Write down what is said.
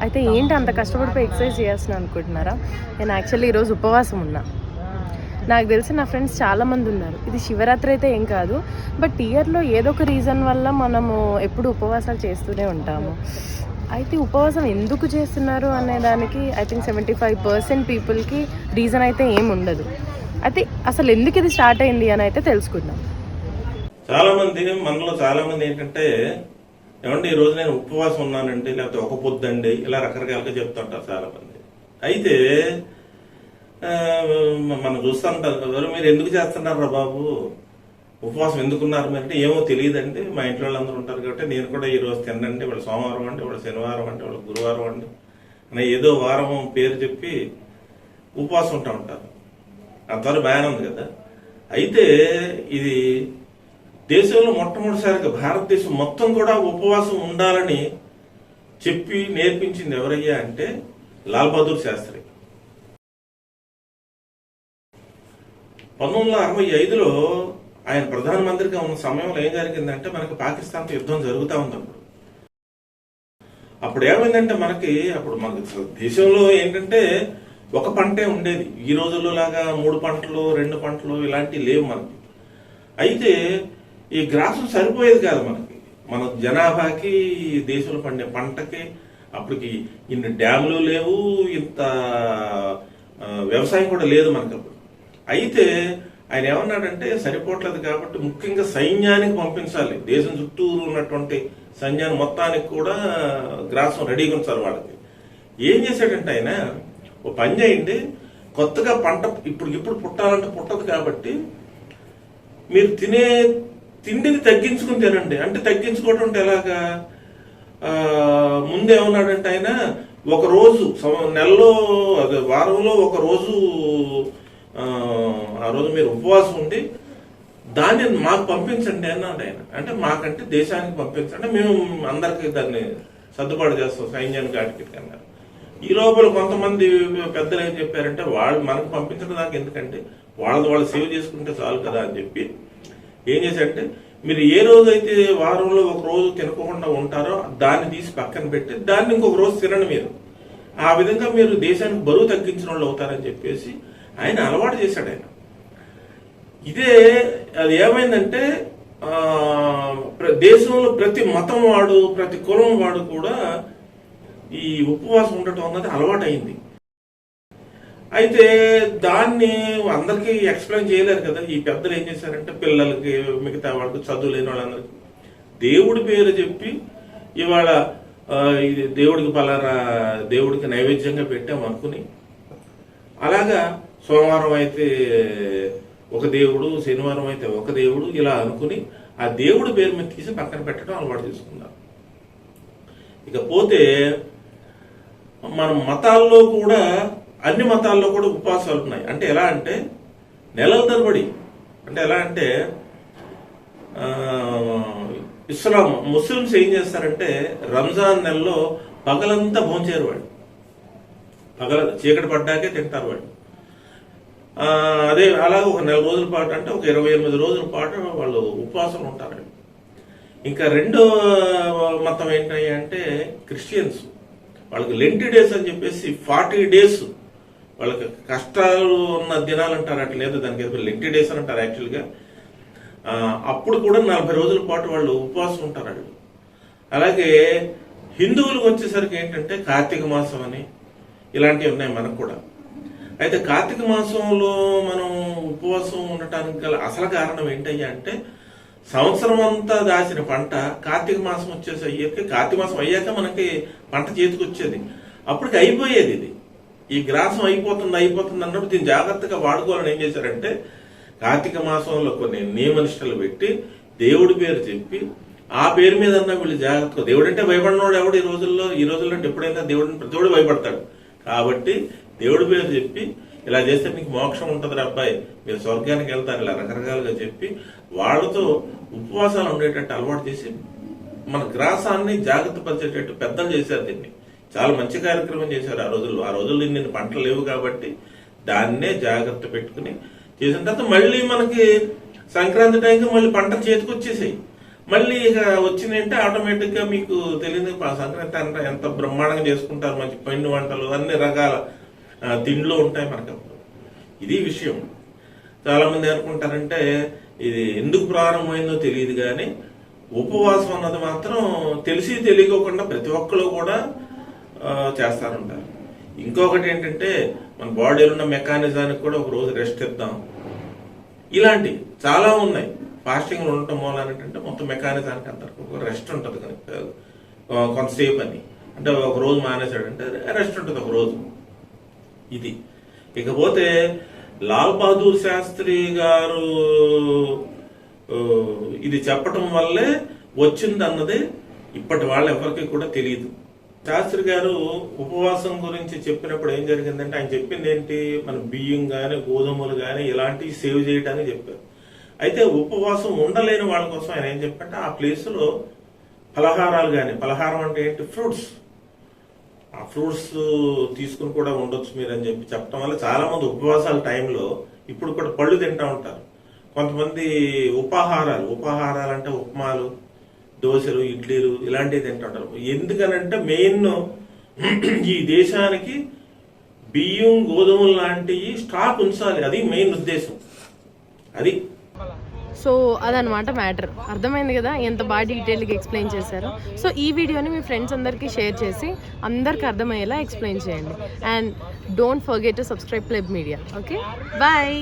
అయితే ఏంటి అంత కష్టపడిపోయి ఎక్సర్సైజ్ చేస్తున్నాను అనుకుంటున్నారా? నేను యాక్చువల్లీ ఈరోజు ఉపవాసం ఉన్నా. నాకు తెలిసి నా ఫ్రెండ్స్ చాలామంది ఉన్నారు. ఇది శివరాత్రి అయితే ఏం కాదు, బట్ ఇయర్లో ఏదో ఒక రీజన్ వల్ల మనము ఎప్పుడు ఉపవాసాలు చేస్తూనే ఉంటాము. అయితే ఉపవాసం ఎందుకు చేస్తున్నారు అనే దానికి ఐ థింక్ 75% పీపుల్కి రీజన్ అయితే ఏమి ఉండదు. అయితే అసలు ఎందుకు ఇది స్టార్ట్ అయింది అని అయితే తెలుసుకుందాం. మనలో చాలా మంది ఏంటంటే, ఏమంటే ఈ రోజు నేను ఉపవాసం ఉన్నానండి, లేకపోతే ఒక పొద్దండి, ఇలా రకరకాలుగా చెప్తుంటారు చాలా మంది. అయితే మనం చూస్తుంటారు, మీరు ఎందుకు చేస్తున్నారా బాబు, ఉపవాసం ఎందుకున్నారు మీరు అంటే, ఏమో తెలియదండి, మా ఇంట్లో వాళ్ళందరూ ఉంటారు కాబట్టి నేను కూడా ఈ రోజు తినండి, వాళ్ళు సోమవారం అండి, వాళ్ళు శనివారం అండి, వాళ్ళు గురువారం అండి అని ఏదో వారం పేరు చెప్పి ఉపవాసం ఉంటారు. అంతవరకు బాగానే ఉంది కదా. అయితే ఇది దేశంలో మొట్టమొదటిసారిగా భారతదేశం మొత్తం కూడా ఉపవాసం ఉండాలని చెప్పి నేర్పించింది ఎవరయ్యా అంటే లాల్ బహదూర్ శాస్త్రి. 1965లో ఆయన ప్రధానమంత్రిగా ఉన్న సమయంలో ఏం జరిగిందంటే, మనకి పాకిస్తాన్తో యుద్ధం జరుగుతూ ఉంది. అప్పుడు ఏమైందంటే, మనకి దేశంలో ఏంటంటే ఒక పంటే ఉండేది. ఈ రోజుల్లో లాగా 3 పంటలు 2 పంటలు ఇలాంటివి లేవు మనకి. అయితే ఈ గ్రాసం సరిపోయేది కాదు మన జనాభాకి, దేశంలో పండే పంటకి. అప్పటికి ఇన్ని డ్యాములు లేవు, ఇంత వ్యవసాయం కూడా లేదు మనకి అప్పుడు. అయితే ఆయన ఏమన్నాడంటే, సరిపోవట్లేదు కాబట్టి ముఖ్యంగా సైన్యానికి పంపించాలి, దేశం చుట్టూరు ఉన్నటువంటి సైన్యాన్ని మొత్తానికి కూడా గ్రాసం రెడీగా ఉంచాలి వాళ్ళకి. ఏం చేశాడంటే ఆయన, ఓ పని చేయండి, కొత్తగా పంట ఇప్పుడు పుట్టాలంటే పుట్టదు కాబట్టి మీరు తినే తిండిని తగ్గించుకుని తినండి. అంటే తగ్గించుకోవడం అంటే ఎలాగా, ముందేమన్నాడంటే ఆయన, ఒక రోజు నెలలో అదే వారంలో ఒక రోజు ఆ రోజు మీరు ఉపవాసం ఉండి దాన్ని మాకు పంపించండి అన్నాడు ఆయన. అంటే మాకంటే దేశానికి పంపించండి, మేము అందరికి దాన్ని సర్దుబాటు చేస్తాం సైన్యానికి ఆటికి అన్నారు. ఈ లోపల కొంతమంది పెద్దలు ఏం చెప్పారంటే, వాళ్ళు మనకు పంపించడం దాకా ఎందుకంటే, వాళ్ళు సేవ్ చేసుకుంటే చాలు కదా అని చెప్పి ఏం చేశారంటే, మీరు ఏ రోజైతే వారంలో ఒక రోజు తినకుండా ఉంటారో దాన్ని తీసి పక్కన పెట్టి దాన్ని ఇంకొక రోజు తినండి మీరు. ఆ విధంగా మీరు దేశానికి బరువు తగ్గించిన వాళ్ళు అవుతారని చెప్పేసి ఆయన అలవాటు చేశాడు ఆయన. ఇదే అది ఏమైందంటే, దేశంలో ప్రతి మతం వాడు, ప్రతి కులం వాడు కూడా ఈ ఉపవాసం ఉండటం అన్నది అలవాటు అయింది. అయితే దాన్ని అందరికీ ఎక్స్ప్లెయిన్ చేయలేరు కదా. ఈ పెద్దలు ఏం చేశారంటే, పిల్లలకి, మిగతా వాళ్ళకి, చదువు లేని వాళ్ళందరికీ దేవుడి పేరు చెప్పి, ఇవాళ ఇది దేవుడికి పలానా దేవుడికి నైవేద్యంగా పెట్టాం అనుకుని, అలాగా సోమవారం అయితే ఒక దేవుడు, శనివారం అయితే ఒక దేవుడు, ఇలా అనుకుని ఆ దేవుడి పేరు మీద తీసి పక్కన పెట్టడం అలవాటు చేసుకున్నారు. ఇకపోతే మన మతాల్లో కూడా, అన్ని మతాల్లో కూడా ఉపవాసాలు ఉన్నాయి. అంటే ఎలా అంటే నెలల తరబడి, అంటే ఎలా అంటే ముస్లిమ్స్ ఏం చేస్తారంటే, రంజాన్ నెలలో పగలంతా భోంచేరు వాళ్ళు, చీకటి పడ్డాకే తింటారు వాళ్ళు. అదే అలాగే ఒక 4 రోజుల పాటు, అంటే ఒక 28 రోజుల పాటు వాళ్ళు ఉపవాసం ఉంటారు. ఇంకా రెండో మతం ఏంటి అంటే క్రిస్టియన్స్, వాళ్ళకి లెంటి డేస్ అని చెప్పేసి 40 డేస్ వాళ్ళకి కష్టాలు ఉన్న దినాలు అంటారు, అట్లా లేదు దానికి ఏదో లెంటి డేస్ అని అంటారు యాక్చువల్గా. అప్పుడు కూడా 40 రోజుల పాటు వాళ్ళు ఉపవాసం ఉంటారు వాళ్ళు. అలాగే హిందువులకు వచ్చేసరికి ఏంటంటే కార్తీక మాసం అని ఇలాంటివి ఉన్నాయి మనకు కూడా. అయితే కార్తీక మాసంలో మనం ఉపవాసం ఉండటానికి గల అసలు కారణం ఏంటయ్యా అంటే, సంవత్సరం అంతా దాచిన పంట కార్తీక మాసం వచ్చేసరికి, కార్తీక మాసం అయ్యాక మనకి పంట చేతికి వచ్చేది, అప్పటికి అయిపోయేది. ఇది ఈ గ్రాసం అయిపోతుంది అన్నప్పుడు దీన్ని జాగ్రత్తగా వాడుకోవాలని ఏం చేశారంటే, కార్తీక మాసంలో కొన్ని నియమనిష్టలు పెట్టి దేవుడి పేరు చెప్పి, ఆ పేరు మీద వీళ్ళు జాగ్రత్తగా, దేవుడు అంటే భయపడినోడు ఎవడు ఈ రోజుల్లో అంటే ఎప్పుడైనా ప్రతివాడు భయపడతాడు కాబట్టి దేవుడి పేరు చెప్పి, ఇలా చేస్తే మీకు మోక్షం ఉంటుంది అబ్బాయి, మీరు స్వర్గానికి వెళ్తారు, ఇలా రకరకాలుగా చెప్పి వాళ్ళతో ఉపవాసాలు ఉండేటట్టు అలవాటు చేసి మన గ్రాసాన్ని జాగ్రత్త పరిచేటట్టు పెద్దలు చేశారు. దీన్ని చాలా మంచి కార్యక్రమం చేశారు ఆ రోజుల్లో ఇన్ని పంటలు లేవు కాబట్టి దాన్నే జాగ్రత్త పెట్టుకుని చేసిన తర్వాత మళ్ళీ మనకి సంక్రాంతి టైంకి మళ్ళీ పంటలు చేతికి వచ్చేసాయి. మళ్ళీ ఇక వచ్చిందంటే ఆటోమేటిక్గా మీకు తెలియదు సంక్రాంతి అంటే ఎంత బ్రహ్మాండంగా చేసుకుంటారు, మంచి పిండి వంటలు అన్ని రకాల తిండ్లు ఉంటాయి మనకు. ఇది విషయం. చాలా మంది అనుకుంటారంటే ఇది ఎందుకు ప్రారంభమైందో తెలియదు, కానీ ఉపవాసం అన్నది మాత్రం తెలిసి తెలియకోకుండా ప్రతి ఒక్కరు కూడా చేస్తారంటారు. ఇంకొకటి ఏంటంటే మన బాడీలో ఉన్న మెకానిజానికి కూడా ఒక రోజు రెస్ట్ ఇద్దాం. ఇలాంటి చాలా ఉన్నాయి. ఫాస్టింగ్ ఉండటం మూలం ఏంటంటే మొత్తం మెకానిజానికి అందరికి ఒక రెస్ట్ ఉంటుంది కనుక కొంతసేపు అని, అంటే ఒక రోజు మానేశాడంటే రెస్ట్ ఉంటుంది ఒక రోజు. ఇది ఇకపోతే లాల్ బహదూర్ శాస్త్రి గారు ఇది చెప్పటం వల్లే వచ్చింది అన్నది ఇప్పటి వాళ్ళు ఎవరికి కూడా తెలియదు. శాస్త్రి గారు ఉపవాసం గురించి చెప్పినప్పుడు ఏం జరిగిందంటే ఆయన చెప్పింది ఏంటి, మన బియ్యం కానీ గోధుమలు కానీ ఇలాంటివి సేవ్ చేయడానికి చెప్పారు. అయితే ఉపవాసం ఉండలేని వాళ్ళ కోసం ఆయన ఏం చెప్పంటే ఆ ప్లేస్లో ఫలహారాలు కానీ, ఫలహారం అంటే ఏంటి, ఫ్రూట్స్, ఆ ఫ్రూట్స్ తీసుకుని కూడా ఉండొచ్చు మీరు అని చెప్పడం వల్ల చాలా మంది ఉపవాసాల టైంలో ఇప్పుడు కూడా పళ్ళు తింటూ ఉంటారు. కొంతమంది ఉపాహారాలు అంటే ఉప్మాలు, దోశలు, ఇడ్లీలు ఇలాంటివి తింటూ ఉంటారు. ఎందుకనంటే మెయిన్ ఈ దేశానికి బియ్యం గోధుమలు లాంటివి స్టాక్ ఉంచాలి, అది మెయిన్ ఉద్దేశం. అది సో అదనమాట మ్యాటర్. అర్థమైంది కదా ఎంత బాగా డీటెయిల్గా ఎక్స్ప్లెయిన్ చేశారో. సో ఈ వీడియోని మీ ఫ్రెండ్స్ అందరికీ షేర్ చేసి అందరికి అర్థమయ్యేలా ఎక్స్ప్లెయిన్ చేయండి. And don't forget to subscribe Pleb media. Okay, bye.